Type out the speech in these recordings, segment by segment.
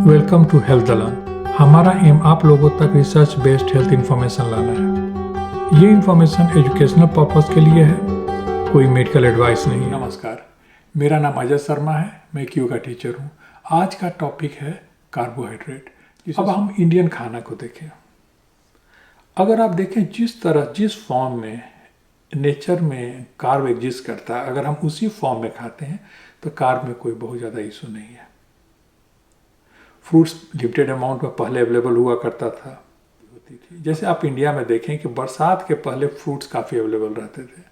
Welcome to health दलान। हमारा M आप लोगों तक रिसर्च बेस्ड हेल्थ इन्फॉर्मेशन लाना है। ये इन्फॉर्मेशन एजुकेशनल पर्पस के लिए है, कोई मेडिकल एडवाइस नहीं है। नमस्कार, मेरा नाम अजय शर्मा है, मैं क्यू का टीचर हूँ। आज का टॉपिक है कार्बोहाइड्रेट। अब हम इंडियन खाना को देखें। अगर आप देखें जिस फॉर्म में नेचर में कार्ब एग्जिस्ट करता है, अगर हम उसी फॉर्म में खाते हैं तो कार्ब में कोई बहुत ज़्यादा इशू नहीं है। फ्रूट्स लिमिटेड अमाउंट में पहले अवेलेबल हुआ करता था, होती थी। जैसे आप इंडिया में देखें कि बरसात के पहले फ्रूट्स काफ़ी अवेलेबल रहते थे।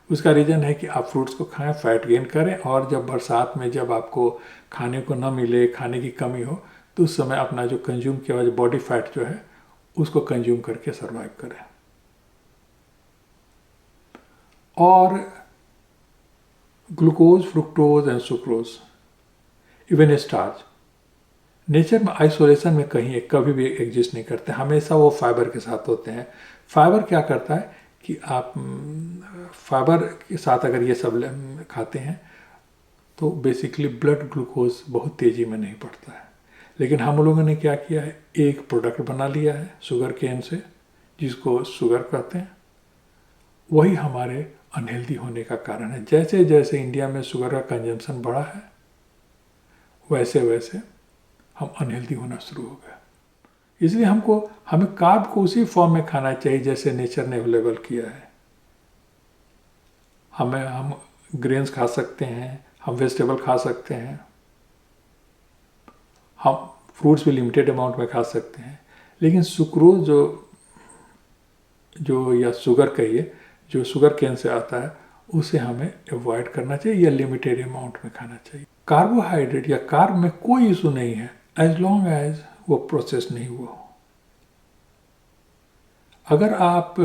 उसका रीज़न है कि आप फ्रूट्स को खाएं, फैट गेन करें, और जब बरसात में जब आपको खाने को न मिले, खाने की कमी हो, तो उस समय अपना जो कंज्यूम किया हुआ बॉडी फैट जो है उसको कंज्यूम करके सर्वाइव करें। और glucose, fructose and sucrose, even starch nature में आइसोलेशन में कहीं कभी भी एग्जिस्ट नहीं करते, हमेशा वो फाइबर के साथ होते हैं। फाइबर क्या करता है कि आप फाइबर के साथ अगर ये सब खाते हैं तो बेसिकली ब्लड ग्लूकोज बहुत तेज़ी में नहीं बढ़ता है। लेकिन हम लोगों ने क्या किया है, एक प्रोडक्ट बना लिया है शुगर केन से, जिसको शुगर कहते हैं। वही हमारे अनहेल्दी होने का कारण है। जैसे जैसे इंडिया में शुगर का कंजम्पशन बढ़ा है, वैसे वैसे हम अनहेल्दी होना शुरू हो गए। इसलिए हमें कार्ब को उसी फॉर्म में खाना चाहिए जैसे नेचर ने अवेलेबल किया है। हम ग्रेन्स खा सकते हैं, हम वेजिटेबल खा सकते हैं, हम फ्रूट्स भी लिमिटेड अमाउंट में खा सकते हैं। लेकिन सुक्रोज जो या शुगर कहिए, जो शुगर केन से आता है, उसे हमें अवॉइड करना चाहिए या लिमिटेड अमाउंट में खाना चाहिए। कार्बोहाइड्रेट या कार्ब में कोई इशू नहीं है एज लॉन्ग एज वो प्रोसेस नहीं हुआ हो। अगर आप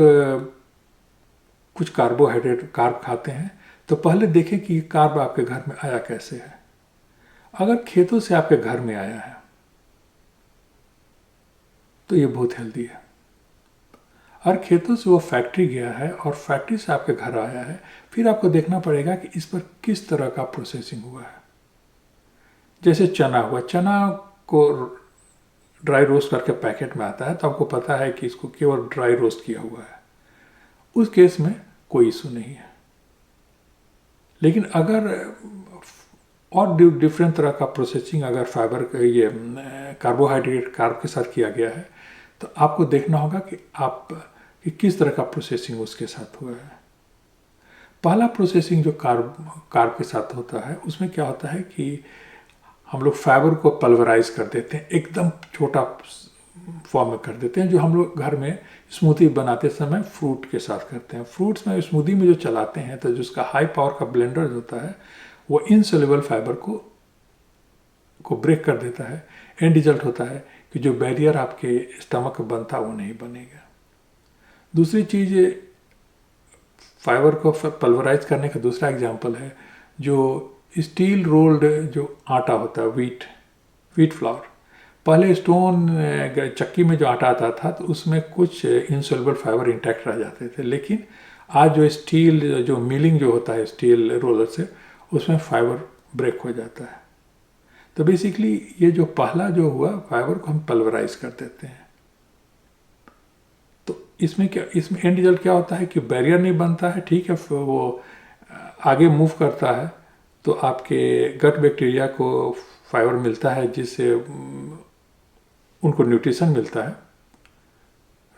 कुछ कार्ब खाते हैं तो पहले देखें कि कार्ब आपके घर में आया कैसे है। अगर खेतों से आपके घर में आया है तो ये बहुत हेल्दी है। और खेतों से वो फैक्ट्री गया है और फैक्ट्री से आपके घर आया है, फिर आपको देखना पड़ेगा कि इस पर किस तरह का प्रोसेसिंग हुआ है। जैसे चना हुआ, चना को ड्राई रोस्ट करके पैकेट में आता है तो आपको पता है कि इसको केवल ड्राई रोस्ट किया हुआ है, उस केस में कोई इशू नहीं है। लेकिन अगर और डिफरेंट तरह का प्रोसेसिंग अगर फाइबर ये कार्बोहाइड्रेट कार्ब के साथ किया गया है तो आपको देखना होगा कि किस तरह का प्रोसेसिंग उसके साथ हुआ है। पहला प्रोसेसिंग जो कार्ब के साथ होता है, उसमें क्या होता है कि हम लोग फाइबर को पल्वराइज कर देते हैं, एकदम छोटा फॉर्म में कर देते हैं, जो हम लोग घर में स्मूदी बनाते समय फ्रूट के साथ करते हैं। फ्रूट्स में स्मूदी में जो चलाते हैं तो जिसका हाई पावर का ब्लेंडर होता है वो इनसोल्यूबल फाइबर को ब्रेक कर देता है। एंड रिजल्ट होता है कि जो बैरियर आपके स्टमक में बनता वो नहीं बनेगा। दूसरी चीज़, फाइबर को पल्वराइज करने का दूसरा एग्जाम्पल है जो स्टील रोल्ड जो आटा होता है, व्हीट फ्लावर। पहले स्टोन चक्की में जो आटा आता था तो उसमें कुछ इनसोल्यूबल फाइबर इंटैक्ट रह जाते थे, लेकिन आज जो स्टील जो मिलिंग जो होता है स्टील रोलर से, उसमें फाइबर ब्रेक हो जाता है। तो बेसिकली ये जो पहला जो हुआ, फाइबर को हम पल्वराइज कर देते हैं। तो इसमें एंड रिजल्ट क्या होता है कि बैरियर नहीं बनता है, ठीक है, वो आगे मूव करता है तो आपके गट बैक्टीरिया को फाइबर मिलता है, जिससे उनको न्यूट्रिशन मिलता है,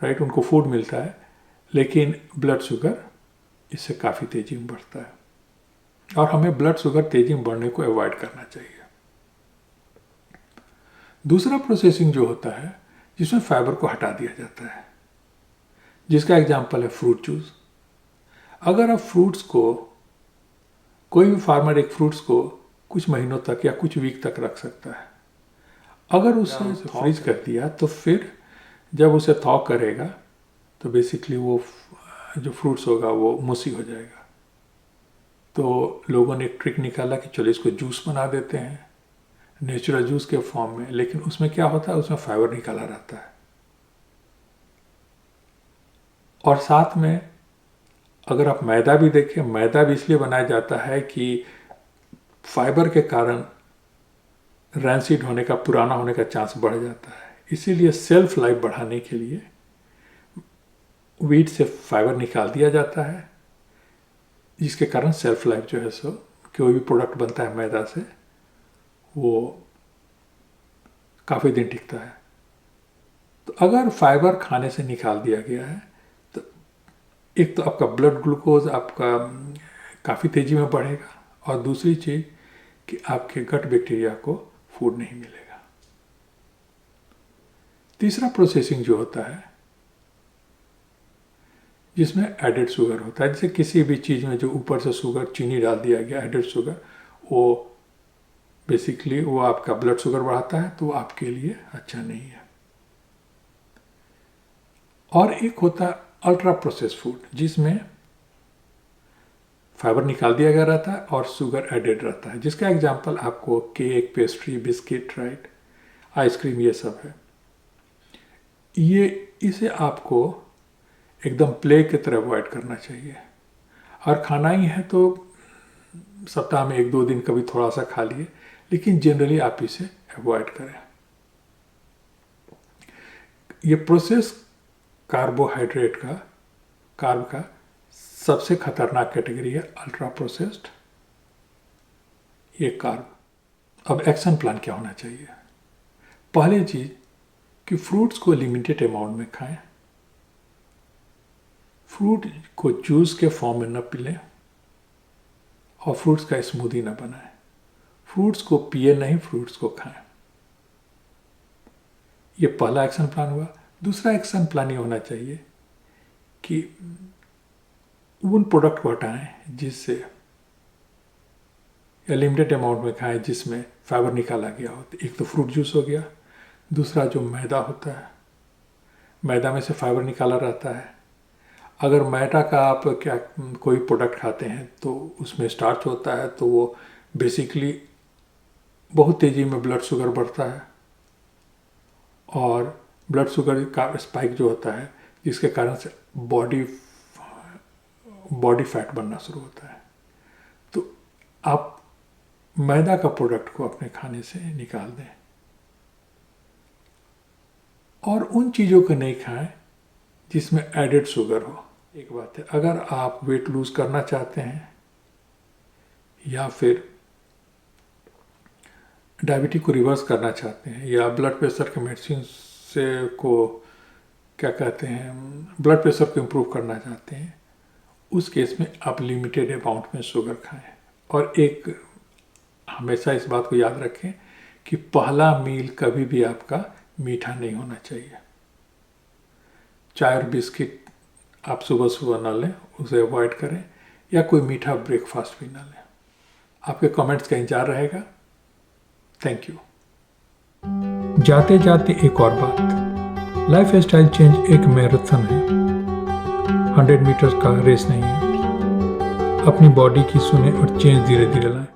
राइट, उनको फूड मिलता है। लेकिन ब्लड शुगर इससे काफ़ी तेज़ी में बढ़ता है और हमें ब्लड शुगर तेज़ी में बढ़ने को अवॉइड करना चाहिए। दूसरा प्रोसेसिंग जो होता है जिसमें फाइबर को हटा दिया जाता है, जिसका एग्जाम्पल है फ्रूट जूस। अगर आप फ्रूट्स को, कोई भी फार्मर एक फ्रूट्स को कुछ महीनों तक या कुछ वीक तक रख सकता है। अगर उसे फ्रीज कर दिया तो फिर जब उसे थॉ करेगा तो बेसिकली वो जो फ्रूट्स होगा वो मुसी हो जाएगा। तो लोगों ने एक ट्रिक निकाला कि चलो इसको जूस बना देते हैं नेचुरल जूस के फॉर्म में, लेकिन उसमें क्या होता है, उसमें फाइबर निकाला रहता है। और साथ में अगर आप मैदा भी देखें, मैदा भी इसलिए बनाया जाता है कि फाइबर के कारण रैंसिड होने का, पुराना होने का चांस बढ़ जाता है। इसीलिए सेल्फ लाइफ बढ़ाने के लिए वीट से फाइबर निकाल दिया जाता है, जिसके कारण सेल्फ लाइफ जो है सो कोई भी प्रोडक्ट बनता है मैदा से वो काफ़ी दिन टिकता है। तो अगर फाइबर खाने से निकाल दिया गया है तो एक तो आपका ब्लड ग्लूकोज आपका काफ़ी तेज़ी में बढ़ेगा, और दूसरी चीज़ कि आपके गट बैक्टीरिया को फूड नहीं मिलेगा। तीसरा प्रोसेसिंग जो होता है जिसमें एडेड शुगर होता है, जैसे किसी भी चीज़ में जो ऊपर से शुगर चीनी डाल दिया गया एडेड शुगर, वो बेसिकली वो आपका ब्लड शुगर बढ़ाता है, तो वो आपके लिए अच्छा नहीं है। और एक होता है अल्ट्रा प्रोसेस फूड, जिसमें फाइबर निकाल दिया गया रहता है और शुगर एडेड रहता है, जिसका एग्जांपल आपको cake, pastry, biscuit, right, ice cream, ये सब है। इसे आपको एकदम प्ले की तरह अवॉइड करना चाहिए। और खाना ही है तो सप्ताह में 1-2 दिन कभी थोड़ा सा खा लिए, लेकिन जनरली आप इसे अवॉइड करें। ये प्रोसेस कार्बोहाइड्रेट का, कार्ब का सबसे खतरनाक कैटेगरी है अल्ट्रा प्रोसेस्ड ये कार्ब। अब एक्शन प्लान क्या होना चाहिए? पहली चीज कि फ्रूट्स को लिमिटेड अमाउंट में खाएं, फ्रूट को जूस के फॉर्म में न पिलें और फ्रूट्स का स्मूदी न बनाएं। फ्रूट्स को पिए नहीं, फ्रूट्स को खाएं। ये पहला एक्शन प्लान हुआ। दूसरा एक्शन प्लान ये होना चाहिए कि उन प्रोडक्ट को हटाएं जिससे, या लिमिटेड अमाउंट में खाएं जिसमें फाइबर निकाला गया हो। एक तो फ्रूट जूस हो गया, दूसरा जो मैदा होता है, मैदा में से फाइबर निकाला रहता है। अगर मैदा का आप क्या कोई प्रोडक्ट खाते हैं तो उसमें स्टार्च होता है, तो वो बेसिकली बहुत तेज़ी में ब्लड शुगर बढ़ता है, और ब्लड शुगर का स्पाइक जो होता है जिसके कारण से बॉडी फैट बनना शुरू होता है। तो आप मैदा का प्रोडक्ट को अपने खाने से निकाल दें और उन चीज़ों को नहीं खाएं जिसमें एडेड शुगर हो। एक बात है, अगर आप वेट लूज करना चाहते हैं या फिर डायबिटीज को रिवर्स करना चाहते हैं या ब्लड प्रेशर के मेडिसिन से को क्या कहते हैं ब्लड प्रेशर को इम्प्रूव करना चाहते हैं, उस केस में आप लिमिटेड अमाउंट में शुगर खाएं। और एक हमेशा इस बात को याद रखें कि पहला मील कभी भी आपका मीठा नहीं होना चाहिए। चाय और बिस्किट आप सुबह सुबह ना लें, उसे अवॉइड करें, या कोई मीठा ब्रेकफास्ट भी ना लें। आपके कमेंट्स का इंतजार रहेगा। Thank you. जाते जाते एक और बात, लाइफ स्टाइल चेंज एक मैराथन है, 100 मीटर का रेस नहीं है। अपनी बॉडी की सुने और चेंज धीरे धीरे लाएं।